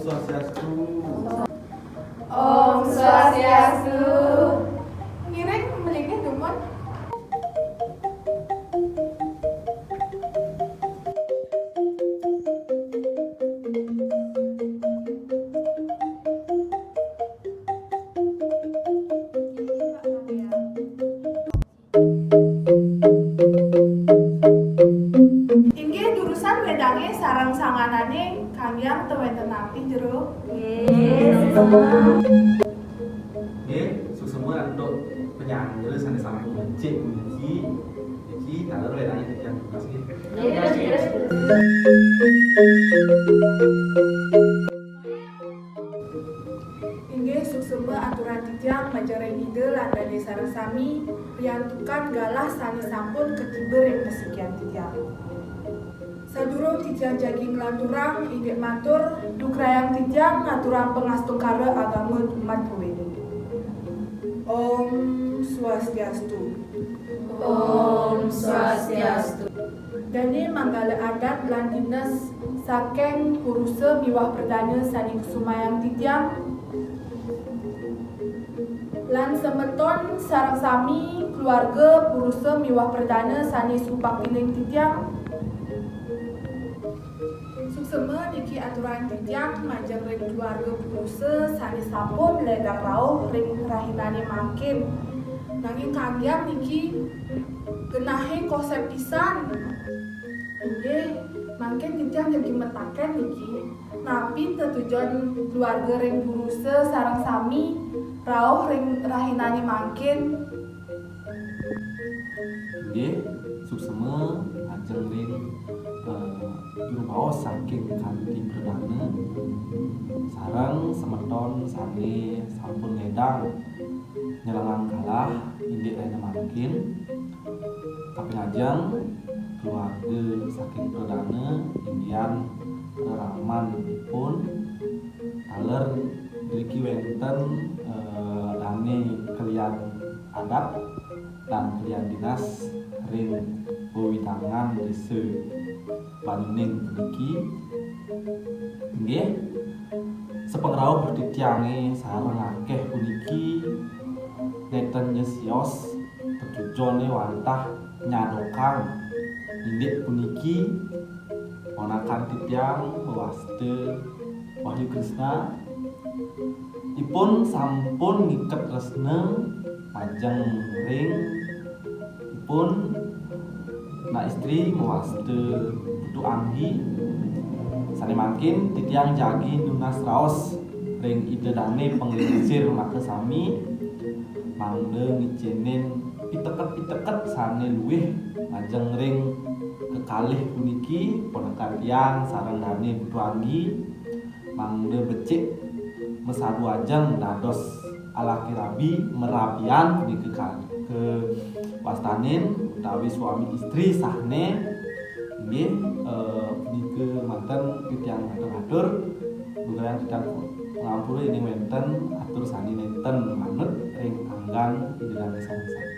Swastiastu. Om Swastiastu. Ngiring melingin dumon. Inggih jurusan wedange sareng sanganane kangyang teu wenten napi jero. Nggih, suksema untuk penyanyi sanes sama becik puniki. Iki taler wedange titiang tugas nggih. Inggih suksema aturan titiang majareng ide lan dane sareng sami riantukan galah sanes sampun ketibe ing pesekian titiang. Sadurung titiang jaging lanturang inggih matur dukrayang titiang ngaturang pengastungkara agama umat Buwede. Om Swastiastu. Om Swastiastu. Dene manggala adat lan dinas saking puruse miwah perdana saning sumayang titiang lan semeton sareng sami keluarga puruse miwah perdana sanes upakining titiang. Suksema niki aturan titiang majeng ring keluarga puruse sanes sampun ledang rauh ring rahinane mangkin. Nanging kangyang niki genahe konsep pisan. Nggih, mangkin titiang jadi metaken niki napi tetujuan keluarga ring puruse sareng sami rauh ring rahinane mangkin. Nggih, suksema ajeng ring juru baos saking kanthi perdana sareng semeton sane sampun ledang nyelengang kalah indik rene mangkin kaping ajeng keluarga saking perdana indian reraman pun taler diriki wenten dane kalian adat dan kalian dinas ring wewitangan desa Banyuning puniki nggih sepengrauh titiange sareng akeh puniki neten nyesios tetujone wantah nyadokang indik puniki ponakan titiang waste Wahyu Krisna ipun sampun ngiket resna majeng ring ipun na istri mewaste putu anggi sane mangkin titiang jagi nunas raos ring ide dane penglingsir make sami mangde ngijenin piteket-piteket sane luwih majeng ring kekalih puniki ponakan tiang sareng dane putu anggi mangde becik mesadu ajeng dados alaki rabi merabian puniki ke wastanin utawi suami istri sahne nggih puniki manten titiang atur-atur dugaan titiang ngampura ini wenten atur sani nenten manut ring anggan idane sami-sami.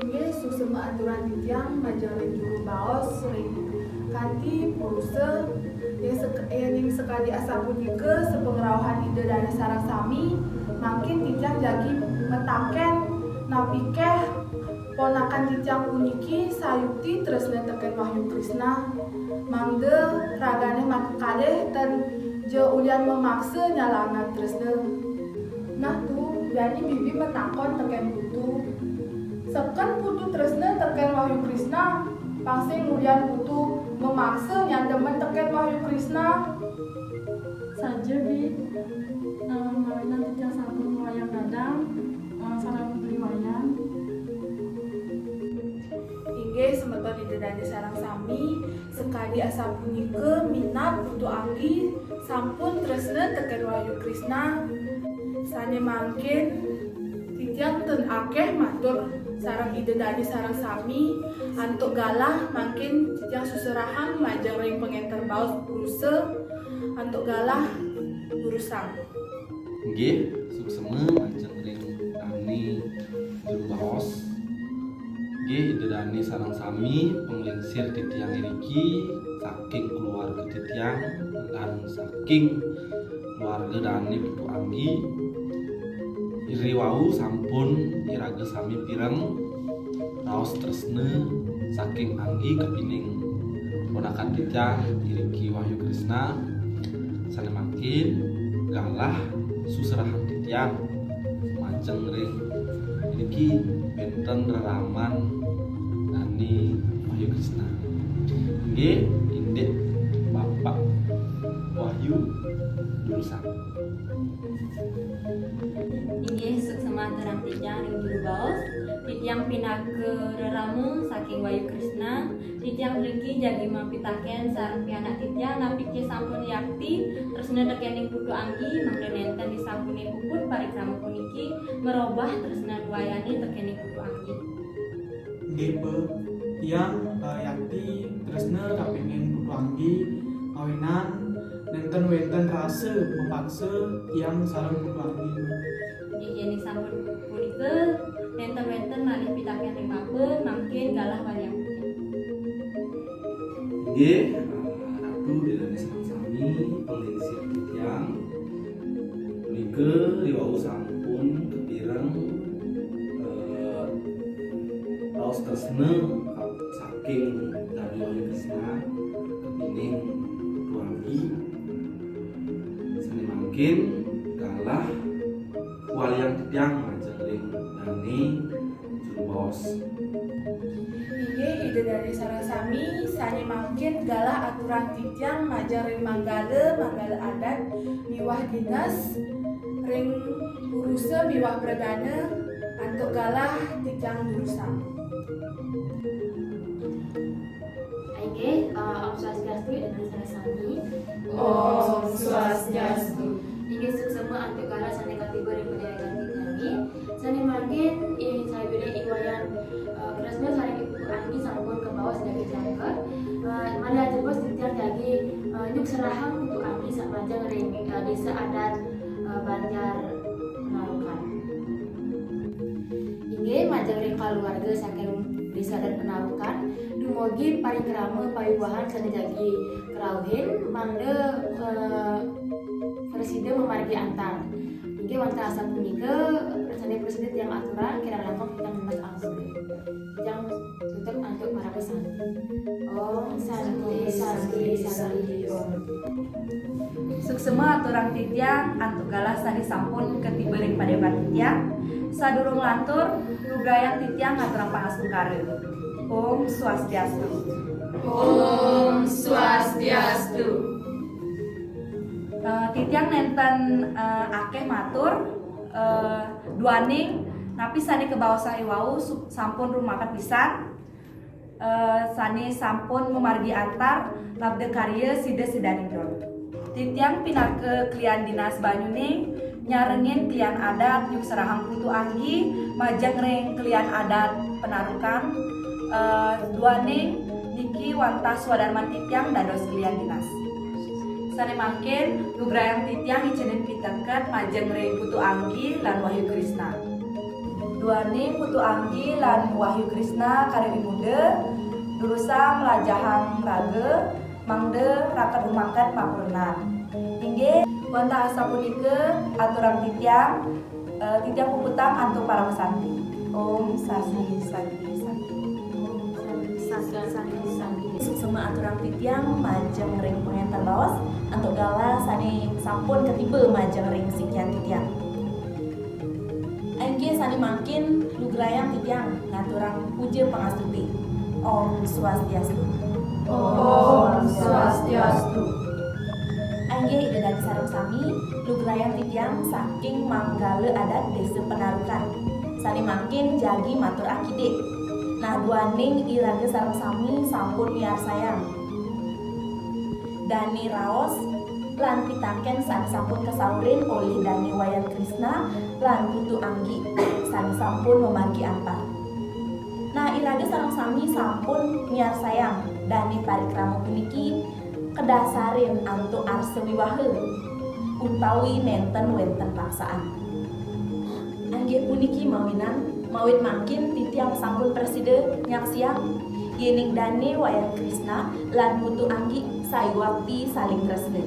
Inggih suksema aturan titiang majaring juru baos ring kanthi puruse yang sekali asa punika sepengrauhan ide dane sareng sami mangkin titiang jagi metaken napikeh ponakan titiang puniki sayukti tresna teken Wahyu Krisna mangde ragane makekalih ten je ulian memaksa nyalangan tresna. Nah tuh jadi bibi metakon teken putu seken putu tresna teken Wahyu Krisna pangsing ulian putu memaksa nyandemen teken Wahyu Krisna Saja bi mawinan titiang sampun wayang dadang sareng beli wayang. Inggih semeton didedani sareng sami sekali asa punika minat putu anggi sampun tresna teken Wahyu Krisna sane mangkin titiang ten akeh matur sareng idedani sareng sami antuk galah mangkin titiang suserahan majeng ring pengenter baos puruse antuk galah urusan. Nggih, suksema ajeng ring dane juru baos Ide dani sarang sami penglingsir titiang iriki saking keluarga titiang dan saking keluarga dani putu anggi iri wau sampun iraga sami pireng raos tresne saking anggi kepining ponakan titiang iriki Wahyu Krisna sane makin galah suserahan titiang majeng ring iriki benten reraman Dani Wahyu Krisna. Nggih, indek Bapak Wahyu Jurusan. Inggih suksema terang titiang ring juru baos, titiang pinake reramu saking Wahyu Krisna, titiang mriki jagi mampitaken sareng pianak titiang napike sampun yakti tresna dekening putu anggi mangke nenten disampuni puput parikrama puniki merobah tresna duayani dekening putu anggi. Nggih tiang yakti tresna kapingin putu anggi kawinan nenten wenten rasa mepaksa tiang sareng putu anggi. Yen sampun punika nenten malih pitaken ring mapun mangkin galah wayang titiang. Nggih, ratu dene sareng sami penglingsir titiang punika riwau sampun kepireng raos tresna saking Dani Wahyu Krisna kepining putu anggi sane mangkin galah waliang titiang majeng ring Dani juru baos. Inggih ide dari sareng sami sani mangkin galah aturan titiang majang ring manggala adat miwah dinas ring uruse miwah perdana antuk galah titiang jurusan. Inggih, Om Swastiastu dengan sareng sami. Om Swastiastu. Inggih suksema antuk galah sane katiba ring pendidikan titiangi. Sane mangkin ing sabile iwayan Kresna saring ibu anggi sampun ke bawah sedaya jangka. Mana jebos titiang jagi nyuk serahang putu anggi sak majang ring desa adat Banjar Penarukan. Inggih majang ring keluarga saking desa adat Penarukan dumugi parikrama payuwahan sane jagi kerauhin mangde presiden memargi antar. Inggih wonten asal punika presiden yang aturan kira langkung kita membahas anggur. Yang tutup untuk para pesan. Om Santi Om. Suksema aturan titiang antuk galah sani sampun ketiba ring padebat titiang sadurung lantur rugayang titiang aturang pangasungkare. Om Swastiastu. Om Swastiastu. Titiang nenten akeh matur duaning napi sani kebawasa iwau sampun rumakat pisan sani sampun memargi antar labde karya sida sidaningron. Titiang pinake klian dinas Banyuning nyarengin klian adat yuk serahang putu anggi majang ring klian adat Penarukan duaning niki wantas wadarman titiang dados klian dinas. Sane mangkin nugrayang titiang icenin pitengket majeng ring putu anggi lan Wahyu Krisna. Duani putu anggi lan Wahyu Krisna kareri muda durusa melajahang raga mangde rakat rumakat makurna. Inggih wonten asa punika aturan titiang titiang puputang antuk para pesanti. Om Santi. Semua aturan titiang majeng ring pengentar baos antuk gala sani sampun ketiba majeng ring sikian titiang. Engge sani mangkin lugrayang titiang ngaturang puja pangastuti. Om Swastiastu. Om Swastiastu. Engge ide dari sarung sami lugrayang titiang saking manggala adat desa Penarukan. Sani mangkin jagi matur akide. Nah duaning iraga sareng sami sampun miar sayang. Dani raos lan pitaken sani sampun kesaurin oleh Dani Wahyu Krisna lan putu anggi sani sampun memargi antar. Nah iraga sareng sami sampun miar sayang Dani parikrama puniki kedasarin antuk arse wiwahe utawi nenten wenten paksaan. Angge puniki mawinan mawit makin titiang sampun preside nyak siang yening dane wayang Krishna lan putu anggi saiwakti saling tresna.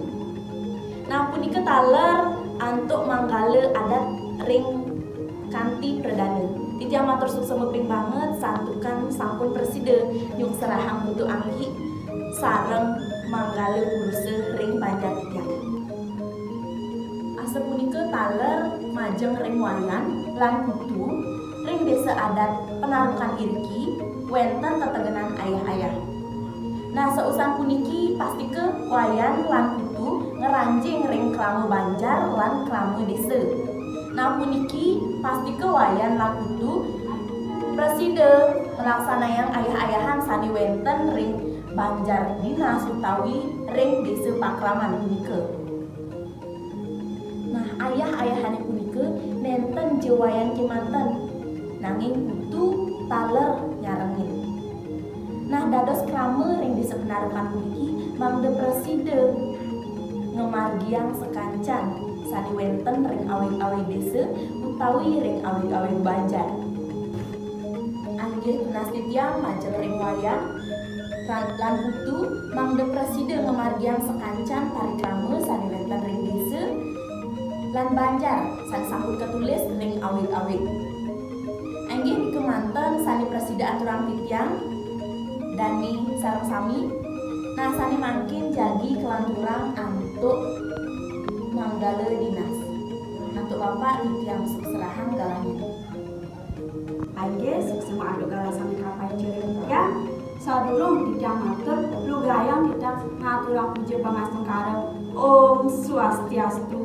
Nah punika taler antuk manggale adat ring kanthi perdana. Titiang matur suksemeping banget santukan sampun preside nyuk serahang putu anggi sareng manggale kurse ring banjar titiang. Asep punika taler majeng ring wayan lan putu ring desa adat penarukan iriki wenten tetegenan ayah-ayah. Nah seusan puniki pasti ke wayan lan putu ngeranjing ring klamu banjar lan klamu desa. Nah puniki pasti ke wayan lan putu preside melaksanakan ayah-ayahan sani wenten ring banjar dinas utawi ring desa pakraman punika. Nah ayah-ayahane punika nenten jewayan kemanten nanging putu taler nyarengin. Nah dados krame ring desa penarukan puniki mangde preside ngemargiang sekancan sani wenten ring awig-awig desa utawi ring awig-awig banjar. Anggih tunas titiang majeng ring wayang lan putu mangde preside ngemargiang sekancan tari krame sani wenten ring desa lan banjar sani sampun ketulis ring awig-awig. Anggih kemanten sani preside aturan titiang dani sareng sami. Nah sani makin jadi kelanturang antuk manggale dinas antuk bapak titiang sukserahan galanya. Anggih suksema aduk gala sami kapai cereng titiang sadurung titiang matur lugayang titiang ngaturang puji pangastengkara Om Swastiastu.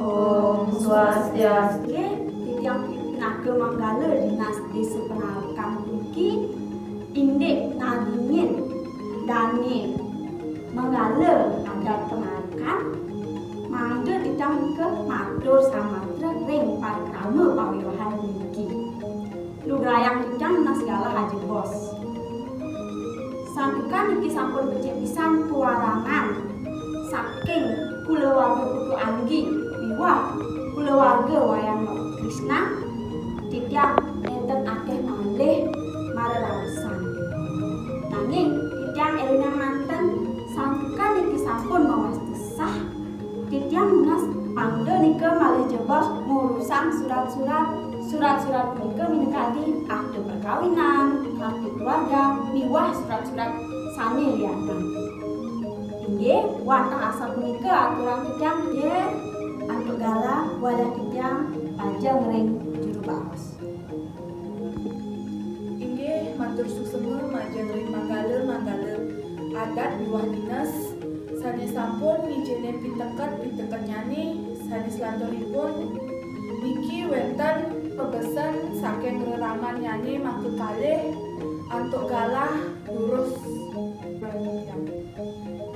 Om Swastiastu. Anggih titiang naga manggala dinas desa penarukan puniki indik nadingin dani manggala adat penarukan mangga titiang ke matur samatra ring parikrama pawiwahan puniki lugayang titiang menas segala haji bos santukan iki sampun becik pisan pewarangan saking kulawarga putu anggi miwah kulawarga wayang Krishna titiang enten akeh malih marelarusan. Nanging titiang elingan manten santukan iki sampun mawastu sah. Titiang menas mangde nika malih jebos ngurusan surat-surat punika minangkani akte perkawinan, akte keluarga, miwah surat-surat sami liyanan. Inggih wantah asal punika aturan titiang nggih antuk gala wadah titiang pajang ring juru baos. Inggih matur suksema majeng ring manggale adat miwah dinas sani sampun ngijene piteket nyani sani selanturipun niki wenten pebesen saking reraman nyani maksud kalih antuk galah lurus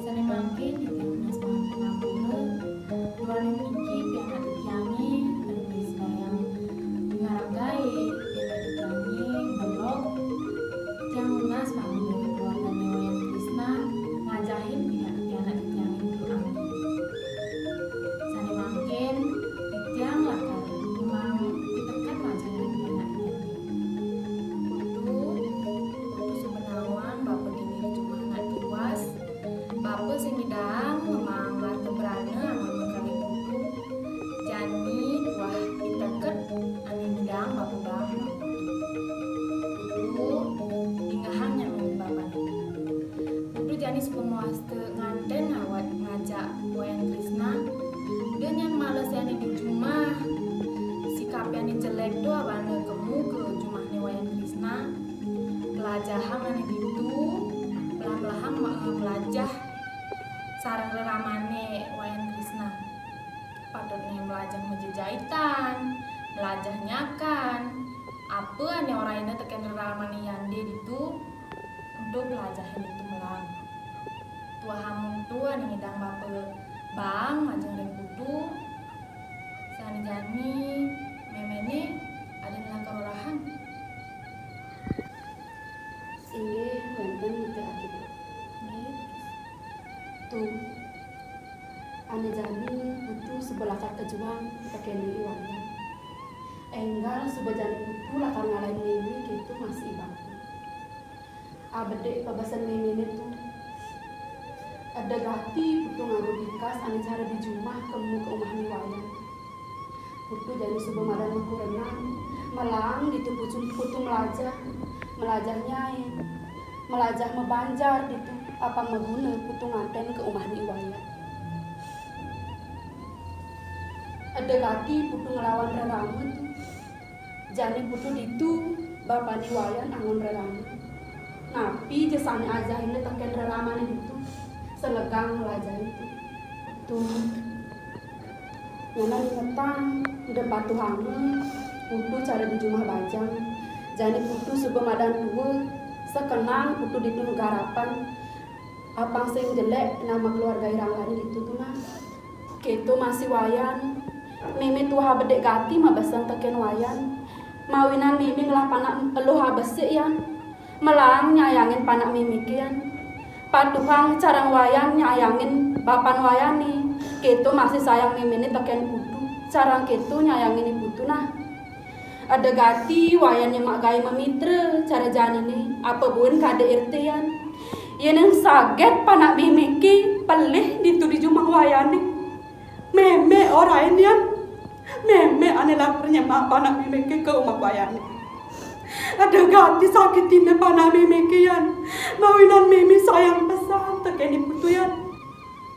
Sane mangkin titiang dinas pangampura duaning niki pianak titiange terus sayang menghargai pianak titiange belok tiang lunas panggil keluargane wayang Krishna ngajahin pianak titiange putu anggi. Sane mangkin titiang lakar memang pitekat majalah pianak titiange. Putu sebenawan bapa dini cuma anak tiwas bapa sing idang memang lar tebrana amun mengkali putu jani wah piteket ane idang bapa bang putu ingahang nyamin bapa putu jani sepemuaste nganten awat ngajak wayang Krishna dia nyan males yani di rumah sikap yani jelek doa bana kemu ke jumahnya wayang Krishna pelajahang ane gitu pelan-pelan melajah sarang reramane wayang Krishna padone melajah menjejahitan melajah nyakan apa ane orang ini teken reramane yande itu untuk belajahin itu melang tua hamun tua nih ngidang bapa bang majeng ring putu sani jani memene ada ngelakar orahan. Inggih wonten titih akibat. Tuh ane jani putu sebelah kejuang tekeni warga enggal sebejani putu putu lah kan ngalahin mimi gitu masih bangku. Abede pabasan mimi itu ada gati putu ngago bikas ane cara di jumah kemu ke umah niwayan. Putu jadi sebuah madan aku renang melang gitu putu melajahnya melajah mebanjar gitu apa meguna putu ngaten ke umah niwayan. Ada gati putu ngelawan rerama tuh jani putu ditu bapak niwayan angon rerama napi jesane aja ini teken rerama itu selegang melajah itu tuh nyana ingetan udah patuh hangu putu cara di jumah bajang jani putu sebelum madan dua sekenang putu ditu negarapan apang sing jelek nama keluarga irang lain itu tuh nah keto masih wayan mimi tuha bedek gati mah basang teken wayan mawinan mimi ngelah panak eluh habesik yan melang nyayangin panak mimi kian patuhang carang wayan nyayangin bapan wayani keto masih sayang mimi ini teken putu carang keto nyayangin ibu nah ada gati wayan yang mak gaya memitra cara jalan ini apa bun kade irtian yang saget panak mimi ki pelih ditu di jumah wayani meme orang ini meme ane laparnya mak panak mimi ki ke umah wayani ada ganti sakitin panak mimi kian mawinan mimi sayang pesan tekeni putuyan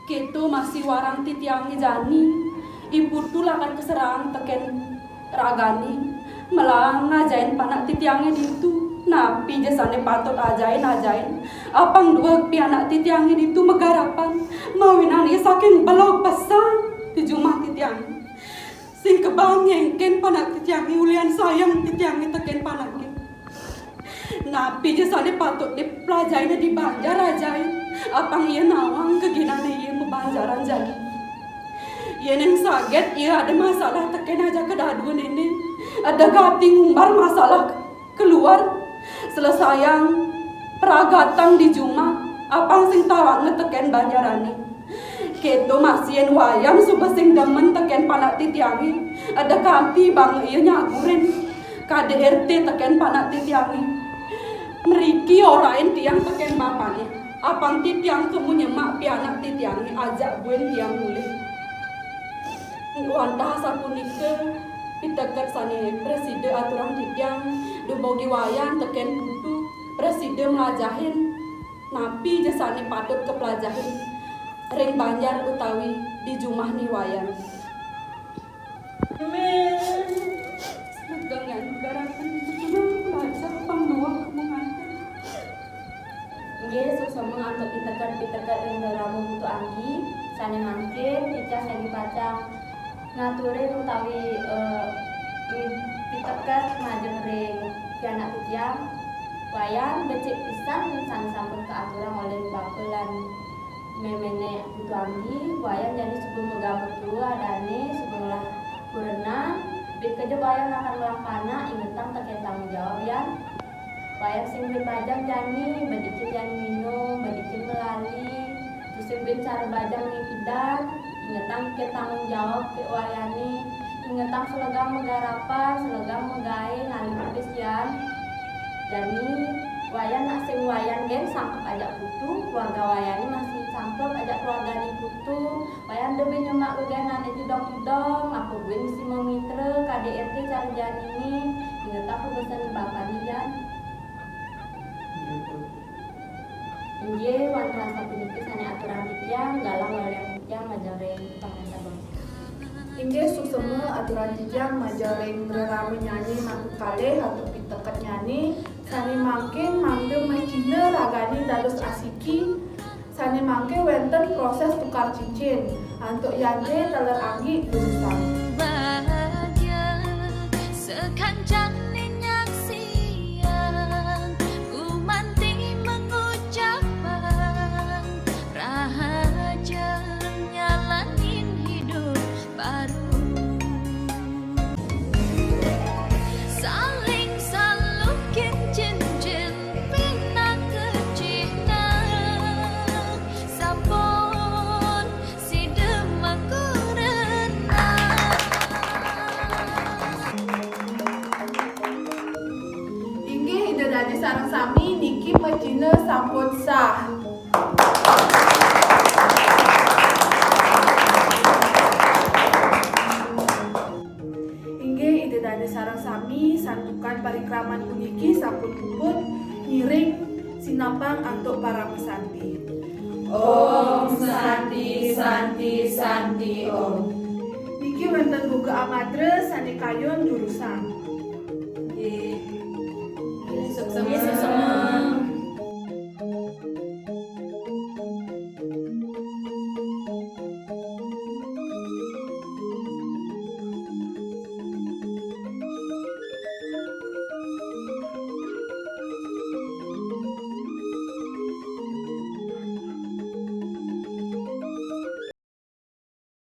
gitu masih warang titiangi jani ibu tulah kan keserang teken ragani melang ngajain panak titiangi itu napi jasane patut ajain apang dua pianak titiangi itu megarapan mawinan saking belok pesan di jumah titiangi sing kebangengken panak titiangi ulian sayang titiangi teken panaknya napi jasane patut dipelajain di banjar ajain apang iya nawang keginane iya mebanjaran jadi iya neng saget iya ada masalah teken aja kedaduan ini ada gati ngumbar masalah keluar selesayang peragatan di jumah apang sing tawang ngeteken banjarani keto masien wayam suba sing demen teken panak titiangi ada ganti bang iya nyagurin KDRT teken panak titiangi meriki orain tiang teken bapaknya apang titiang kemu nyemak pianak titiangi ajak buen tiang mulih wantah sapunike pitekat sane preside aturan titiang dubogi wayan teken putu preside melajahin napi jasane patut kepelajahin ring banjar utawi di jumah niwayan dengan garapan itu belajar pangdua kemungan Nggih susama ngantuk pitekat ing ramu butuh anggi sane mangke dicas lagi baca ngaturin utawi pitekat majeng ring pianak titiang wayan becik pisan sane sampun keaturan oleh bapelan memene butuh anggi wayan jadi sebelum megamut dua adane sebelum lah berenang dikeje wayan akan melapana ingetan teken tanggung jawab yan wayan sing bajang jani badikit jani minum badikit melali terus sing cara bajang ngikidan ingetan ke tanggung jawab ke wayani ingetan selegang megarapan selegang megai ngalipis yan jani wayan nak sing wayan gen sangkep ajak putu keluarga wayani masih sangkep ajak keluarga ni putu wayan demi nyemak uganan itu dong aku gue mesti memitra KDRT cari jalan ini inget aku pesan bapak nih jan Nggih wonten sapuniki sane aturan titiang galang wayang titiang majareng panganta bangsa Inggih suseme aturan titiang majareng rerame nyanyi maku kalih atau piteket nyanyi sane mangke mangke macine ragani dados asiki sane mangke wenten proses tukar cincin antuk yanje teler anggi lulusan bahagia sekancang minyak siang ku manti mengucapkan rahaja nyalanin hidup baru saling salukin cincin pinang ke Cina sampun si demaku renang sampun sah. Inggih ide dane sareng sami santukan parikraman puniki sampun puput ngiring sinapang antuk para pesanti. Om Santi Santi Santi Om. Niki wonten buku amatre sane kayun jurusan. Nggih. Yesus semua